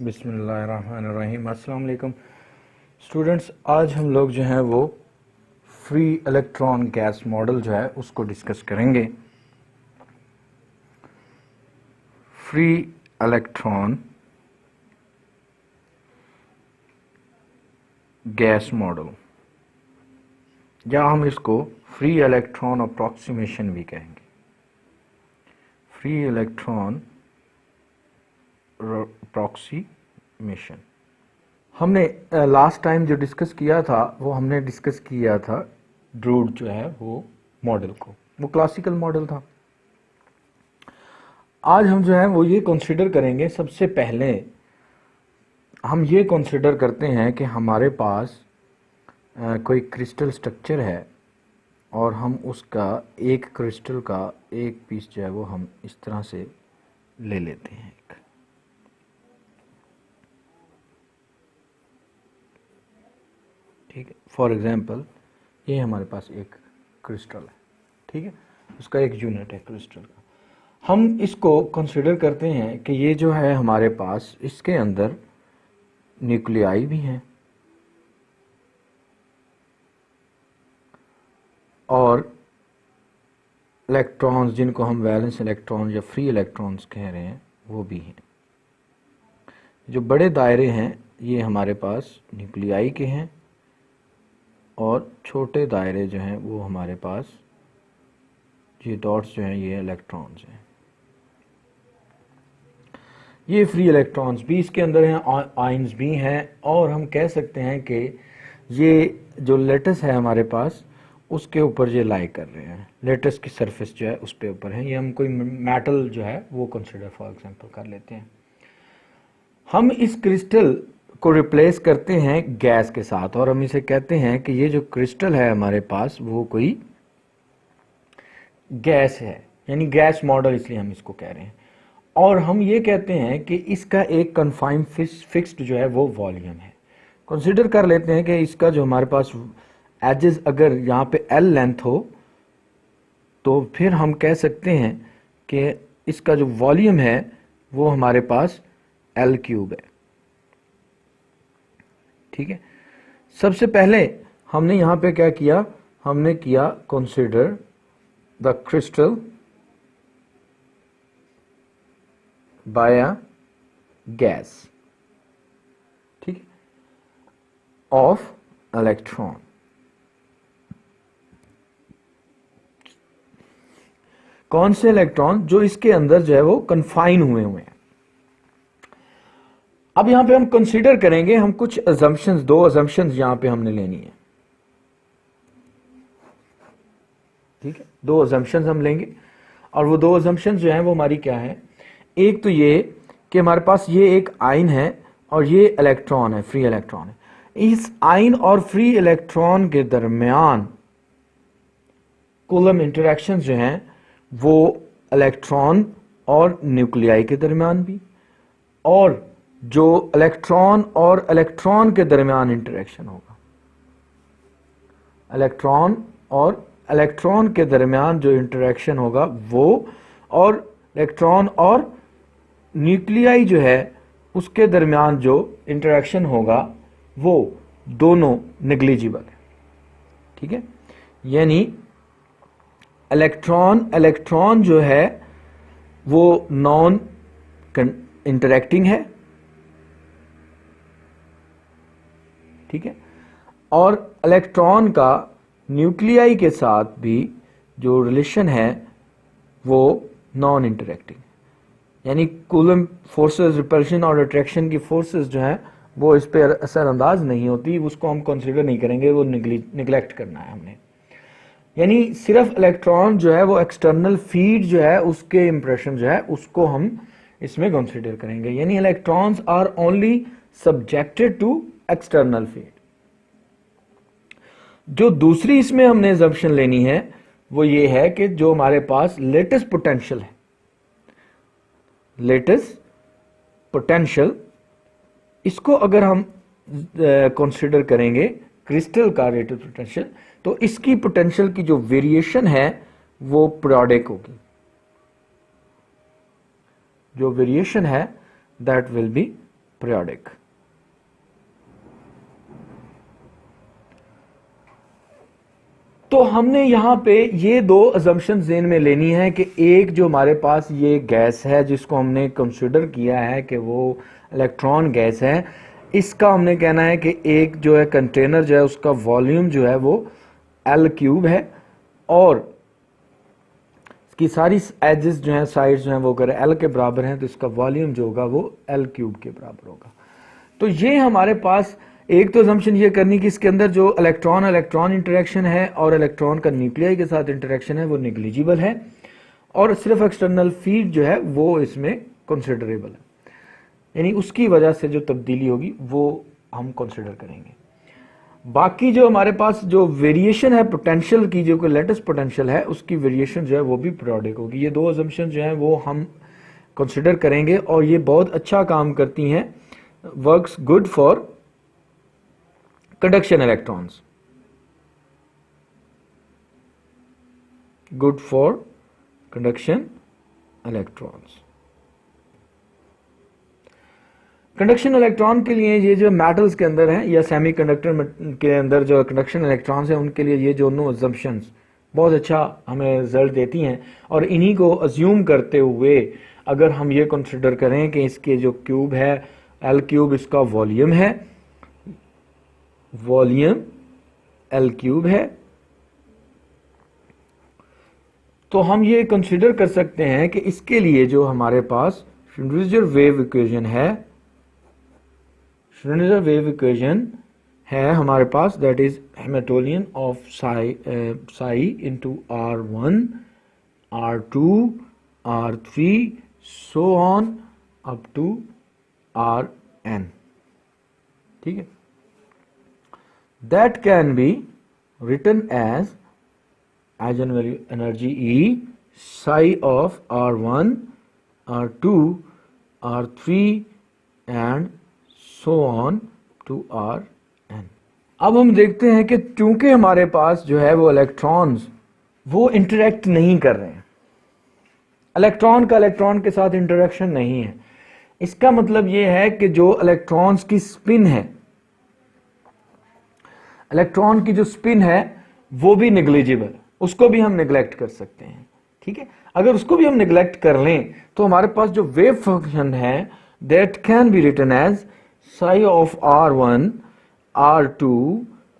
बिस्मिल्लाहिर्रहमानिर्रहीम। अस्सलाम वालेकुम स्टूडेंट्स, आज हम लोग जो है वो फ्री इलेक्ट्रॉन गैस मॉडल जो है उसको डिस्कस करेंगे। फ्री इलेक्ट्रॉन गैस मॉडल, या हम इसको फ्री इलेक्ट्रॉन अप्रॉक्सीमेशन भी कहेंगे। फ्री इलेक्ट्रॉन अप्रॉक्सीमेशन हमने लास्ट टाइम जो डिस्कस किया था वो हमने डिस्कस किया था ड्रूड जो है वो मॉडल को, वो क्लासिकल मॉडल था। आज हम जो है वो ये कंसीडर करेंगे। सबसे पहले हम ये कंसीडर करते हैं कि हमारे पास कोई क्रिस्टल स्ट्रक्चर है और हम उसका एक क्रिस्टल का एक पीस जो है वो हम इस तरह से ले लेते हैं। ठीक है, फॉर एग्जांपल ये हमारे पास एक क्रिस्टल है, ठीक है, उसका एक यूनिट है क्रिस्टल का। हम इसको कंसीडर करते हैं कि ये जो है हमारे पास इसके अंदर न्यूक्लियाई भी हैं और इलेक्ट्रॉन्स, जिनको हम वैलेंस इलेक्ट्रॉन या फ्री इलेक्ट्रॉन्स कह रहे हैं, वो भी हैं। जो बड़े दायरे हैं ये हमारे पास न्यूक्लियाई के हैं और छोटे दायरे जो हैं वो हमारे पास ये डॉट्स जो हैं ये इलेक्ट्रॉन्स हैं। ये फ्री इलेक्ट्रॉन्स भी इसके अंदर हैं, आयंस भी हैं, और हम कह सकते हैं कि ये जो लेटस है हमारे पास उसके ऊपर ये लाई कर रहे हैं। लेटस की सरफेस जो है उस पे ऊपर है। ये हम कोई मेटल जो है वो कंसिडर फॉर एग्जांपल कर लेते हैं। हम इस क्रिस्टल को रिप्लेस करते हैं गैस के साथ और हम इसे कहते हैं कि ये जो क्रिस्टल है हमारे पास वो कोई गैस है, यानी गैस मॉडल, इसलिए हम इसको कह रहे हैं। और हम ये कहते हैं कि इसका एक कन्फाइंड फिक्स्ड जो है वो वॉल्यूम है। कंसीडर कर लेते हैं कि इसका जो हमारे पास एजेस अगर यहाँ पे L लेंथ हो तो फिर हम कह सकते हैं कि इसका जो वॉल्यूम है वो हमारे पास L क्यूब है। ठीक है, सबसे पहले हमने यहाँ पे क्या किया, हमने किया consider the crystal by a gas, ठीक है, ऑफ इलेक्ट्रॉन। कौन से इलेक्ट्रॉन? जो इसके अंदर जो है वो कन्फाइन हुए हैं। अब यहां पे हम कंसीडर करेंगे, हम कुछ अजम्पशंस, दो अजम्पशंस यहां पे हमने लेनी है। ठीक है, दो अजम्पशंस हम लेंगे और वो दो अजम्पशंस जो हैं वो हमारी क्या है? एक तो ये कि हमारे पास ये एक आयन है और ये इलेक्ट्रॉन है, फ्री इलेक्ट्रॉन है। इस आयन और फ्री इलेक्ट्रॉन के दरमियान कूलम इंटरेक्शंस जो हैं वो इलेक्ट्रॉन और न्यूक्लियाई के दरमियान भी, और जो इलेक्ट्रॉन और इलेक्ट्रॉन के दरमियान इंटरेक्शन होगा, इलेक्ट्रॉन और इलेक्ट्रॉन के दरमियान जो इंटरेक्शन होगा वो, और इलेक्ट्रॉन और न्यूक्लियाई जो है उसके दरमियान जो इंटरेक्शन होगा वो दोनों नेग्लिजिबल है। ठीक है, यानी इलेक्ट्रॉन जो है वो नॉन इंटरेक्टिंग है, ठीक है, और इलेक्ट्रॉन का न्यूक्लियाई के साथ भी जो रिलेशन है वो नॉन इंटरेक्टिंग, यानी कूलम फोर्सेस, रिपल्शन और अट्रैक्शन की फोर्सेस जो हैं वो इस पर असरअंदाज नहीं होती, उसको हम कंसीडर नहीं करेंगे, वो निगलेक्ट करना है हमने। यानी सिर्फ इलेक्ट्रॉन जो है वो एक्सटर्नल फीड जो है उसके इंप्रेशन जो है उसको हम इसमें कंसीडर करेंगे। यानी electrons are only subjected to external field. जो दूसरी इसमें हमने अजम्पशन लेनी है वो ये है कि जो हमारे पास लेटेस्ट पोटेंशियल है, लेटेस्ट पोटेंशियल, इसको अगर हम कंसीडर करेंगे क्रिस्टल का लेटेस्ट पोटेंशियल, तो इसकी पोटेंशियल की जो वेरिएशन है वो पीरियोडिक होगी। जो वेरिएशन है दैट विल बी पीरियोडिक। तो हमने यहां पे ये दो अजम्पशन ज़हन में लेनी है कि एक जो हमारे पास ये गैस है जिसको हमने कंसिडर किया है कि वो इलेक्ट्रॉन गैस है, इसका हमने कहना है कि एक जो है कंटेनर जो है उसका वॉल्यूम जो है वो L³ है और इसकी सारी एजेस जो हैं, साइड्स जो हैं वो अगर L के बराबर हैं तो इसका वॉल्यूम जो होगा वो L³ के बराबर होगा। तो ये हमारे पास एक तो अजम्पशन ये करनी कि इसके अंदर जो इलेक्ट्रॉन इलेक्ट्रॉन इंटरेक्शन है और इलेक्ट्रॉन का न्यूक्लियाई के साथ इंटरेक्शन है वो निग्लिजिबल है और सिर्फ एक्सटर्नल फीड जो है वो इसमें कंसिडरेबल है, यानी उसकी वजह से जो तब्दीली होगी वो हम कंसिडर करेंगे। बाकी जो हमारे पास जो वेरिएशन है पोटेंशियल की, जो लेटेस्ट पोटेंशियल है उसकी वेरिएशन जो है वो भी पीरियोडिक होगी। ये दो अजम्पशन जो है वो हम कंसिडर करेंगे और ये बहुत अच्छा काम करती हैं, works good for conduction electrons, good for conduction electrons। Conduction electron के लिए ये जो मेटल्स के अंदर हैं या सेमीकंडक्टर के अंदर जो कंडक्शन इलेक्ट्रॉन्स हैं उनके लिए ये दोनों अजम्पशंस बहुत अच्छा हमें रिजल्ट देती हैं और इन्हीं को अज्यूम करते हुए अगर हम ये कंसिडर करें कि इसके जो क्यूब है L³ इसका वॉल्यूम है, वॉल्यूम L³ है, तो हम ये कंसिडर कर सकते हैं कि इसके लिए जो हमारे पास श्रोडिंगर वेव इक्वेशन है, श्रोडिंगर वेव इक्वेशन है हमारे पास, that is Hamiltonian of psi into R1 R2 R3 so on up to Rn। ठीक है, that can be written as eigenvalue energy E psi of R1 R2 R3 and so on to Rn। अब हम देखते हैं कि चूंकि हमारे पास जो है वो इलेक्ट्रॉन्स वो इंटरेक्ट नहीं कर रहे हैं, इलेक्ट्रॉन का इलेक्ट्रॉन के साथ इंटरेक्शन नहीं है, इसका मतलब ये है कि जो इलेक्ट्रॉन्स की स्पिन है, इलेक्ट्रॉन की जो स्पिन है वो भी निग्लिजिबल, उसको भी हम निगलेक्ट कर सकते हैं। ठीक है, अगर उसको भी हम निगलेक्ट कर लें तो हमारे पास जो वेव फंक्शन है that can be written as psi of R1 R2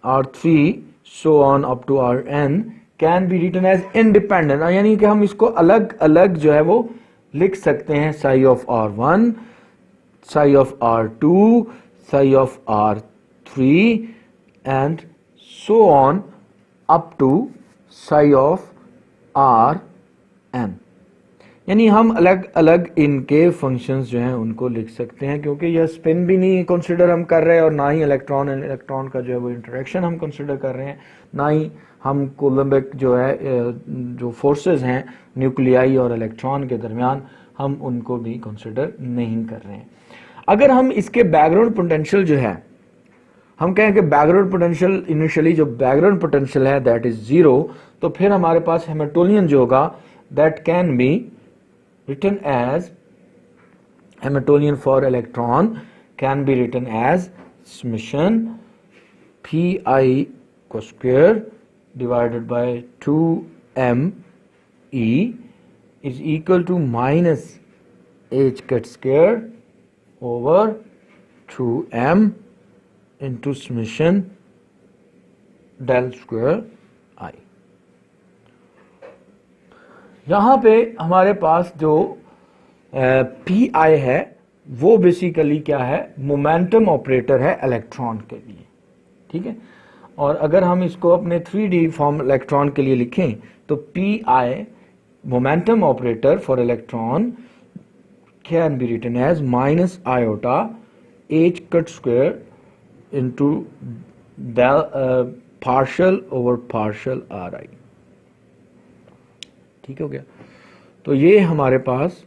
R3 so on up to Rn can be written as independent, यानी कि हम इसको अलग अलग जो है वो लिख सकते हैं, Sai of R1 sigh of R2 sigh of R3 and so on up to psi of Rn, यानी हम अलग अलग इनके फंक्शंस जो हैं उनको लिख सकते हैं, क्योंकि यह स्पिन भी नहीं कंसिडर हम कर रहे हैं और ना ही इलेक्ट्रॉन इलेक्ट्रॉन का जो है वो इंटरेक्शन हम कंसिडर कर रहे हैं, ना ही हम कूलम्बिक जो है जो फोर्सेस हैं न्यूक्लियाई और इलेक्ट्रॉन के दरमियान हम उनको भी कंसिडर नहीं कर रहे हैं। अगर हम इसके बैकग्राउंड पोटेंशियल जो है हम कहें कि बैकग्राउंड पोटेंशियल इनिशियली जो बैकग्राउंड पोटेंशियल है दैट इज 0, तो फिर हमारे पास हैमिल्टोनियन जो होगा that can be written as Hamiltonian for electron can be written as summation Pi को square divided by 2m E is equal to minus h cut square over 2m into summation del square I। यहां पे हमारे पास जो Pi है वो basically क्या है, मोमेंटम ऑपरेटर है इलेक्ट्रॉन के लिए। ठीक है, और अगर हम इसको अपने 3D फॉर्म इलेक्ट्रॉन के लिए लिखें तो Pi momentum operator for electron can be written as minus iota h cut square into del partial over partial Ri। ठीक हो गया, तो ये हमारे पास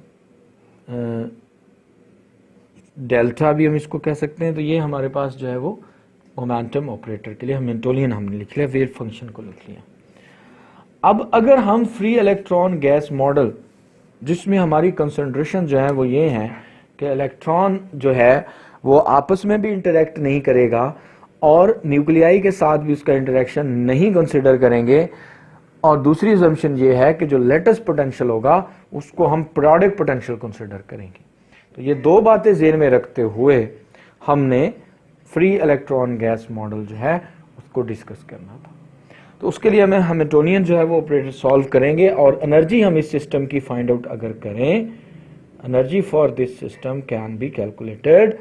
डेल्टा भी हम इसको कह सकते हैं, तो ये हमारे पास जो है वो मोमेंटम ऑपरेटर के लिए हैमिल्टोनियन हमने लिख लिया, वेव फंक्शन को लिख लिया। अब अगर हम फ्री इलेक्ट्रॉन गैस मॉडल जिसमें हमारी कंसंट्रेशन जो है वो ये है कि इलेक्ट्रॉन जो है वो आपस में भी इंटरेक्ट नहीं करेगा और न्यूक्लियाई के साथ भी उसका इंटरेक्शन नहीं कंसिडर करेंगे। और दूसरी अजम्पशन ये है कि जो लेटेस्ट पोटेंशियल होगा उसको हम पीरियोडिक पोटेंशियल कंसिडर करेंगे। तो ये दो बातें ज़हन में रखते हुए हमने फ्री इलेक्ट्रॉन गैस मॉडल जो है उसको डिस्कस करना था। तो उसके लिए हमें हैमिल्टोनियन जो है वो ऑपरेटर सॉल्व करेंगे और एनर्जी हम इस सिस्टम की फाइंड आउट अगर करें, energy for this system can be calculated.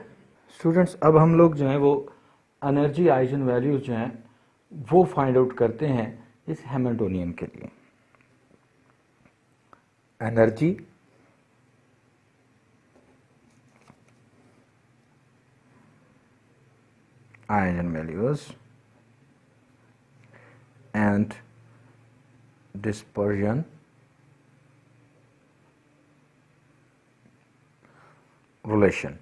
Students, अब हम लोग जो है वो एनर्जी आइजन वैल्यूज जो हैं वो फाइंड आउट करते हैं इस हैमिल्टोनियन के लिए। Energy eigen values and dispersion relation।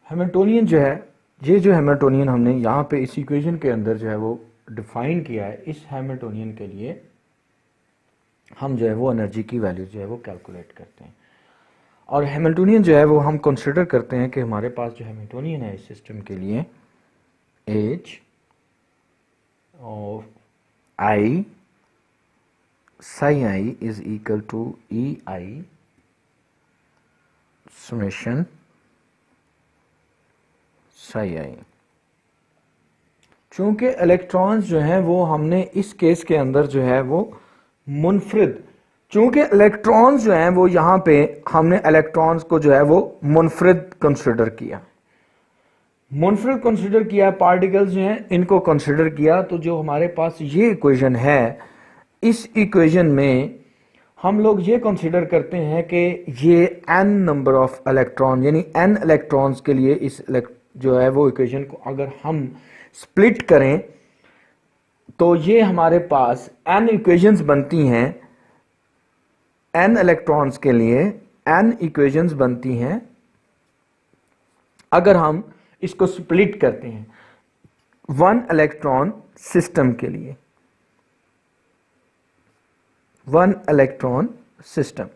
Hamiltonian जो है, ये जो हैमिल्टोनियन हमने यहाँ पे इस इक्वेशन के अंदर जो है वो डिफाइन किया है, इस हैमिल्टोनियन के लिए हम जो है वो एनर्जी की वैल्यू जो है वो कैलकुलेट करते हैं। और हैमिल्टोनियन जो है वो हम कंसिडर करते हैं कि हमारे पास जो हैमिल्टोनियन है इस सिस्टम के लिए H of i psi i is equal to E i summation psi i. चूंकि इलेक्ट्रॉन्स जो हैं वो हमने इस केस के अंदर जो है वो मुनफरिद, चूंकि इलेक्ट्रॉन्स जो हैं वो यहाँ पे हमने इलेक्ट्रॉन्स को जो है वो मुनफरिद कंसिडर किया, मुनफरिद कंसिडर किया, पार्टिकल्स जो हैं इनको कंसिडर किया। तो जो हमारे पास ये इक्वेशन है, इस इक्वेशन में हम लोग ये कंसिडर करते हैं कि ये n नंबर ऑफ इलेक्ट्रॉन यानी n इलेक्ट्रॉन्स के लिए इस जो है वो इक्वेशन को अगर हम स्प्लिट करें तो ये हमारे पास n इक्वेशंस बनती हैं, n इलेक्ट्रॉन्स के लिए n इक्वेशंस बनती हैं अगर हम इसको स्प्लिट करते हैं 1 इलेक्ट्रॉन सिस्टम के लिए, 1 इलेक्ट्रॉन सिस्टम।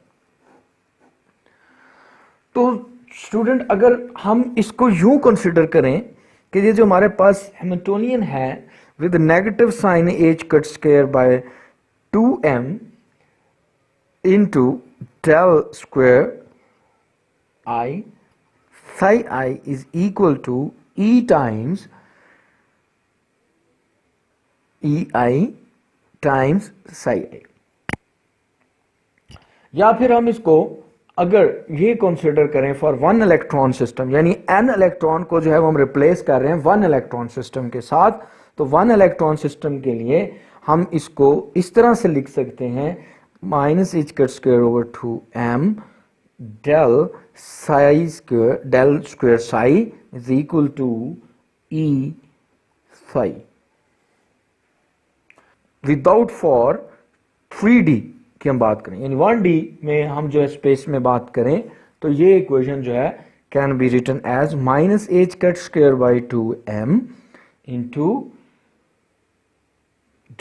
तो स्टूडेंट, अगर हम इसको यूं कंसिडर करें कि ये जो हमारे पास हैमिल्टोनियन है with negative sign h cut square by 2m into del square I psi I is equal to E times EI times psi I। या फिर हम इसको अगर ये कंसिडर करें फॉर 1 इलेक्ट्रॉन सिस्टम, यानी n इलेक्ट्रॉन को जो है वो हम रिप्लेस कर रहे हैं 1 इलेक्ट्रॉन सिस्टम के साथ, तो 1 इलेक्ट्रॉन सिस्टम के लिए हम इसको इस तरह से लिख सकते हैं minus h cut square over 2m del psi square del square psi is equal to E psi। Without for 3D की हम बात करें, यानी 1D में हम जो है स्पेस में बात करें तो ये इक्वेशन जो है can be written as minus h cut square by 2m into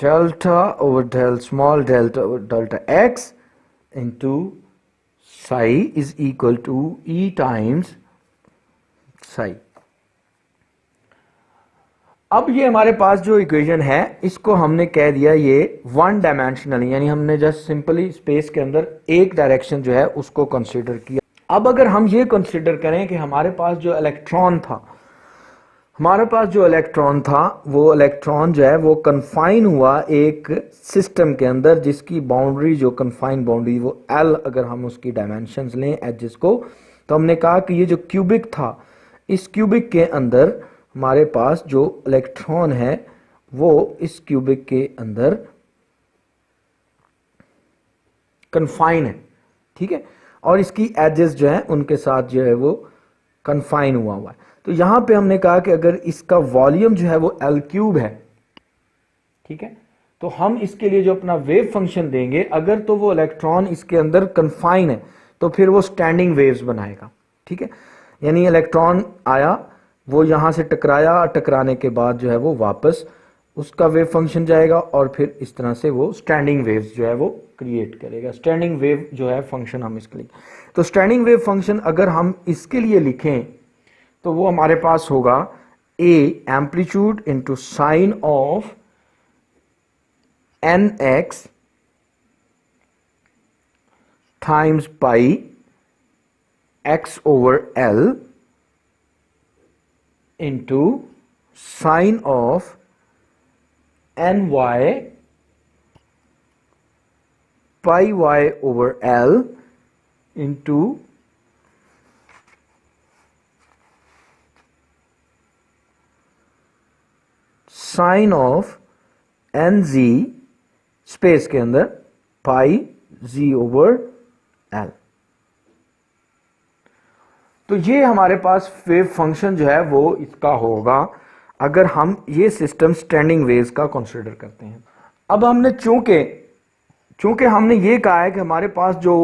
delta over del small delta over delta x into psi is equal to E times psi। अब ये हमारे पास जो इक्वेशन है इसको हमने कह दिया ये 1 डायमेंशनल, यानी हमने जस्ट सिंपली स्पेस के अंदर एक डायरेक्शन जो है उसको कंसीडर किया। अब अगर हम ये कंसीडर करें कि हमारे पास जो इलेक्ट्रॉन था, हमारे पास जो इलेक्ट्रॉन था वो इलेक्ट्रॉन जो है वो कन्फाइन हुआ एक सिस्टम के अंदर जिसकी बाउंड्री, जो कन्फाइन बाउंड्री वो L, अगर हम उसकी डायमेंशंस लें एजेस को, तो हमने कहा कि ये जो क्यूबिक था, इस क्यूबिक के अंदर हमारे पास जो इलेक्ट्रॉन है वो इस क्यूबिक के अंदर कन्फाइन है, ठीक है, और इसकी एजेस जो है उनके साथ जो है वो कन्फाइन हुआ है। तो यहां पे हमने कहा कि अगर इसका वॉल्यूम जो है वो L क्यूब है, ठीक है, तो हम इसके लिए जो अपना वेव फंक्शन देंगे, अगर तो वो इलेक्ट्रॉन इसके अंदर कन्फाइन है तो फिर वो स्टैंडिंग वेव्स बनाएगा, ठीक है, यानी इलेक्ट्रॉन आया, वो यहां से टकराया, टकराने के बाद जो है वो वापस उसका वेव फंक्शन जाएगा और फिर इस तरह से वो स्टैंडिंग वेव्स जो है वो क्रिएट करेगा। स्टैंडिंग वेव जो है फंक्शन हम इसके लिए, तो स्टैंडिंग वेव फंक्शन अगर हम इसके लिए लिखें तो वो हमारे पास होगा A amplitude into sine of n x times pi x over L into sine of n y pi y over L into sine of n z space के अंदर पाई जी ओवर एल। तो ये हमारे पास वेव फंक्शन जो है वो इसका होगा अगर हम ये सिस्टम स्टैंडिंग वेव्स का कंसीडर करते हैं। अब हमने चूंकि हमने ये कहा है कि हमारे पास जो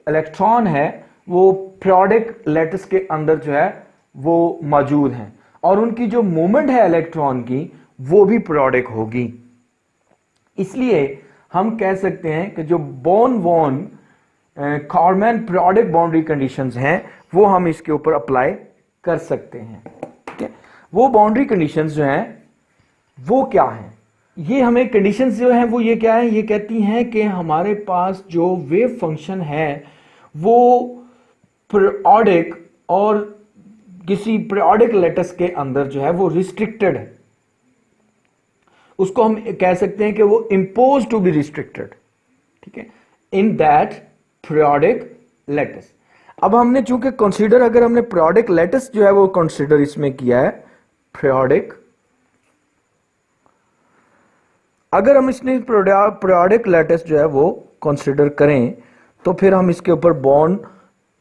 इलेक्ट्रॉन है वो पीरियोडिक लैटिस के अंदर जो है वो मौजूद हैं और उनकी जो मूवमेंट है इलेक्ट्रॉन की वो भी पीरियोडिक होगी, इसलिए हम कह सकते हैं कि जो Born von Karman periodic boundary conditions हैं वो हम इसके ऊपर अप्लाई कर सकते हैं। ठीक है, वो बाउंड्री कंडीशंस जो हैं वो क्या हैं? ये हमें कंडीशंस जो हैं वो ये क्या है, ये कहती हैं कि हमारे पास जो वेव फंक्शन है वो पीरियोडिक और किसी पीरियोडिक लैटिस के अंदर जो है वो रिस्ट्रिक्टेड है। उसको हम कह सकते हैं कि वो इम्पोज टू बी रिस्ट्रिक्टेड, ठीक है, इन दैट पीरियोडिक लैटिस। अब हमने चूंकि कंसीडर, अगर हमने पीरियोडिक लैटिस जो है वो कंसीडर इसमें किया है, पीरियोडिक, अगर हम इसमें पीरियोडिक लैटिस जो है वो कंसीडर करें तो फिर हम इसके ऊपर Born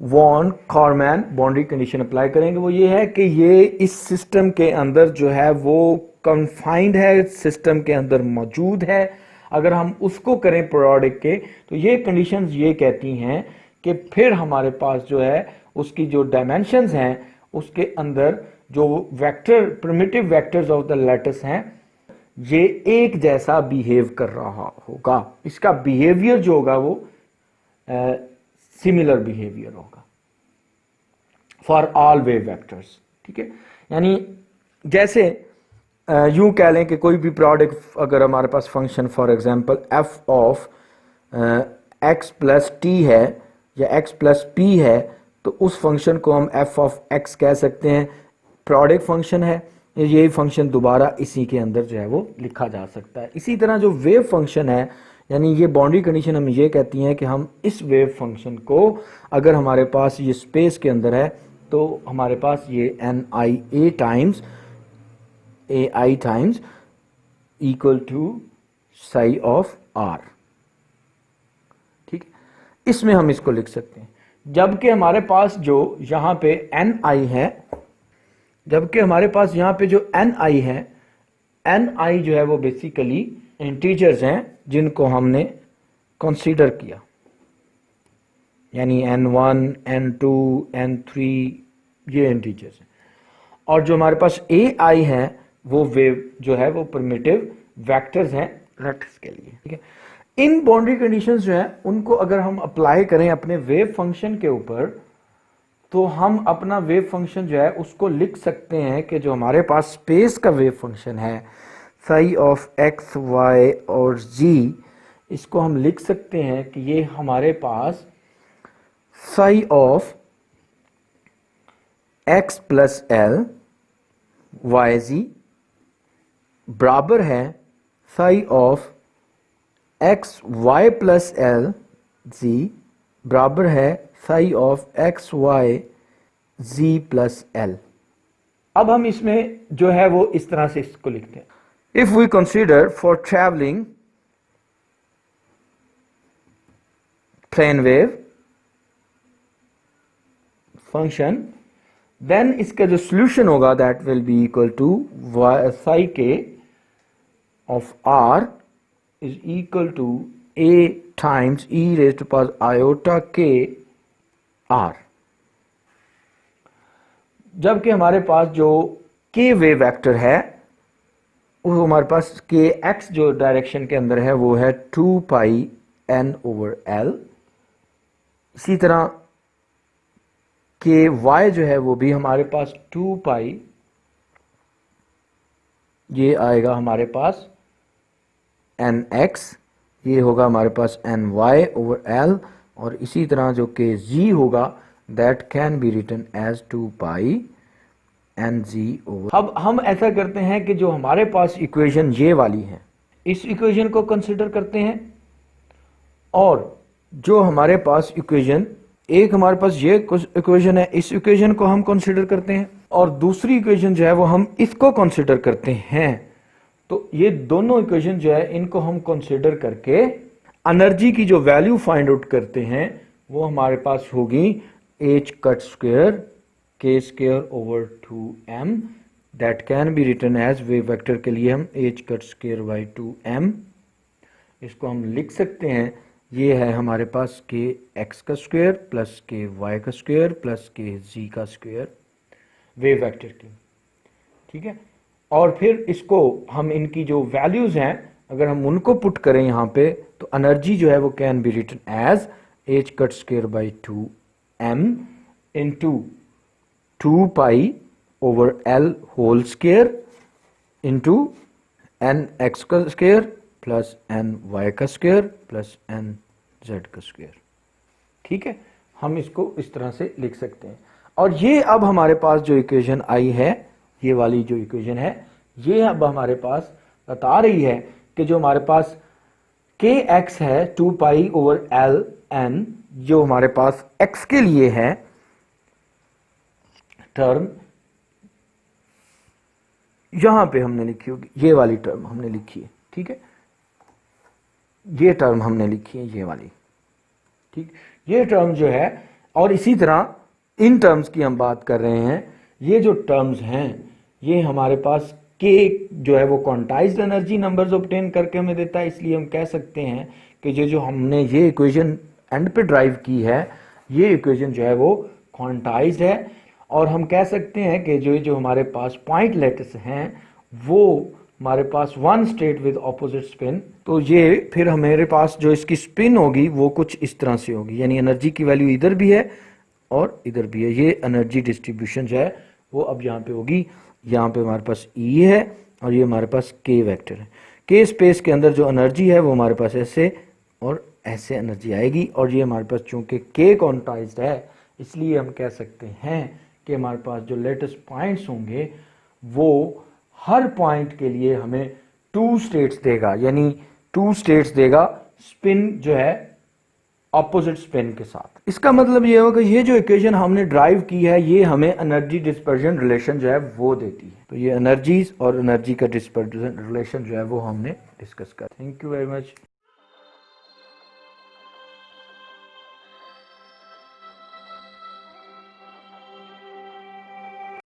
von Karman boundary condition apply करेंगे। वो ये है कि ये इस सिस्टम के अंदर जो है वो कन्फाइंड है, सिस्टम के अंदर मौजूद है। अगर हम उसको करें पीरियोडिक के तो ये कंडीशंस ये कहती हैं कि फिर हमारे पास जो है उसकी जो डायमेंशंस हैं उसके अंदर जो vector primitive vectors of the lattice हैं ये एक जैसा बिहेव कर रहा होगा। इसका बिहेवियर जो होगा वो सिमिलर बिहेवियर होगा फॉर ऑल वेव वेक्टर्स। ठीक है, यानी जैसे यूं कह लें कि कोई भी पीरियोडिक अगर हमारे पास function for example f of x plus t है या एक्स प्लस पी है तो उस फंक्शन को हम एफ ऑफ एक्स कह सकते हैं, पीरियोडिक फंक्शन है। ये फंक्शन दोबारा इसी के अंदर जो है वो लिखा जा सकता है। इसी तरह जो वेव फंक्शन है, यानी ये बाउंड्री कंडीशन हम ये कहती हैं कि हम इस वेव फंक्शन को अगर हमारे पास ये स्पेस के अंदर है तो हमारे पास ये N I A times equal to psi of R. ठीक, इसमें हम इसको लिख सकते हैं। जबकि हमारे पास जो यहां पे एन आई है, जबकि हमारे पास यहां पे जो एन आई है, एन आई जो है वो बेसिकली इंटीजर्स हैं जिनको हमने कंसीडर किया, यानी n1 n2 n3 ये इंटीजर्स हैं। और जो हमारे पास ए आई है वो वेव जो है वो प्रिमिटिव वेक्टर्स हैं लैटिस के लिए। ठीक है, इन बाउंड्री कंडीशंस जो है उनको अगर हम अप्लाई करें अपने वेव फंक्शन के ऊपर तो हम अपना वेव फंक्शन जो है उसको लिख सकते हैं कि जो हमारे पास स्पेस का वेव फंक्शन है साई ऑफ एक्स वाई और जी, इसको हम लिख सकते हैं कि ये हमारे पास psi of x plus L y z बराबर है psi of x y plus L z बराबर है psi of x y z plus L. अब हम इसमें जो है वो इस तरह से इसको लिखते हैं। If we consider for traveling plane wave function, then इसका जो solution होगा that will be equal to psi k of r is equal to a times e raised to power iota k r। जबकि हमारे पास जो k wave vector है वो हमारे पास के एक्स जो डायरेक्शन के अंदर है वो है 2 पाई n ओवर l। इसी तरह के y जो है वो भी हमारे पास 2 पाई, ये आएगा हमारे पास nx, ये होगा हमारे पास ny ओवर l। और इसी तरह जो कि z होगा that can be written as 2 pi nz over. अब हम ऐसा करते हैं कि जो हमारे पास इक्वेशन ये वाली है, इस इक्वेशन को कंसिडर करते हैं, और जो हमारे पास इक्वेशन, एक हमारे पास ये इक्वेशन है, इस इक्वेशन को हम कंसिडर करते हैं, और दूसरी इक्वेशन जो है वो हम इसको कंसिडर करते हैं। तो ये दोनों इक्वेशन जो है इनको हम कंसिडर करके एनर्जी की जो वैल्यू फाइंड आउट करते हैं वो हमारे पास होगी h cut square k square over 2m, that can be written as wave vector के लिए हम h cut square by 2m, इसको हम लिख सकते हैं, ये है हमारे पास के एक्स का स्क्वायर प्लस के वाई का स्क्वायर प्लस के जी का स्क्वायर वेव वेक्टर की, ठीक है। और फिर इसको हम इनकी जो वैल्यूज हैं अगर हम उनको पुट करें यहाँ पे, तो एनर्जी जो है वो can be written as h cut square by 2m into 2 pi over l whole square into n x का स्क्वायर प्लस एन वाई का स्क्वायर प्लस एन जेड का स्क्वायर, ठीक है। हम इसको इस तरह से लिख सकते हैं। और ये अब हमारे पास जो इक्वेशन आई है, ये वाली जो इक्वेशन है, ये अब हमारे पास बता रही है कि जो हमारे पास के एक्स है 2 पाई ओवर एल एन, जो हमारे पास एक्स के लिए है टर्म, यहां पे हमने लिखी होगी, ये वाली टर्म हमने लिखी है, ठीक है, ये टर्म हमने लिखी है, ये वाली, ठीक, ये टर्म जो है। और इसी तरह इन टर्म्स की हम बात कर रहे हैं, ये जो टर्म्स हैं ये हमारे पास के जो है वो क्वांटाइज्ड एनर्जी नंबर्स ऑब्टेन करके हमें देता है, इसलिए हम कह सकते हैं कि जो हमने ये इक्वेशन एंड पे ड्राइव की है, ये इक्वेशन जो है वो क्वांटाइज्ड है। और हम कह सकते हैं कि जो हमारे पास पॉइंट लेटिस हैं वो हमारे पास one state with opposite spin, तो ये फिर हमारे पास जो इसकी स्पिन होगी वो कुछ इस तरह से होगी, यानी एनर्जी की वैल्यू इधर भी है और इधर भी है। ये एनर्जी डिस्ट्रीब्यूशन जो है वो अब यहाँ पे होगी, यहाँ पे हमारे पास E है और ये हमारे पास K वेक्टर है। K स्पेस के अंदर जो एनर्जी है वो हमारे पास ऐसे और ऐसे एनर्जी आएगी, और ये हमारे पास चूंकि K क्वांटाइज्ड है इसलिए हम कह सकते हैं कि हमारे पास जो लेटेस्ट पॉइंट्स होंगे वो हर पॉइंट के लिए हमें 2 स्टेट्स देगा, यानी 2 स्टेट्स देगा स्पिन जो है ऑपोजिट स्पिन के साथ। इसका मतलब ये होगा कि ये जो इक्वेशन हमने ड्राइव की है ये हमें एनर्जी डिस्पर्जन रिलेशन जो है वो देती है। तो ये एनर्जीज और एनर्जी का डिस्पर्जन रिलेशन जो है वो हमने डिस्कस किया। Thank you very much.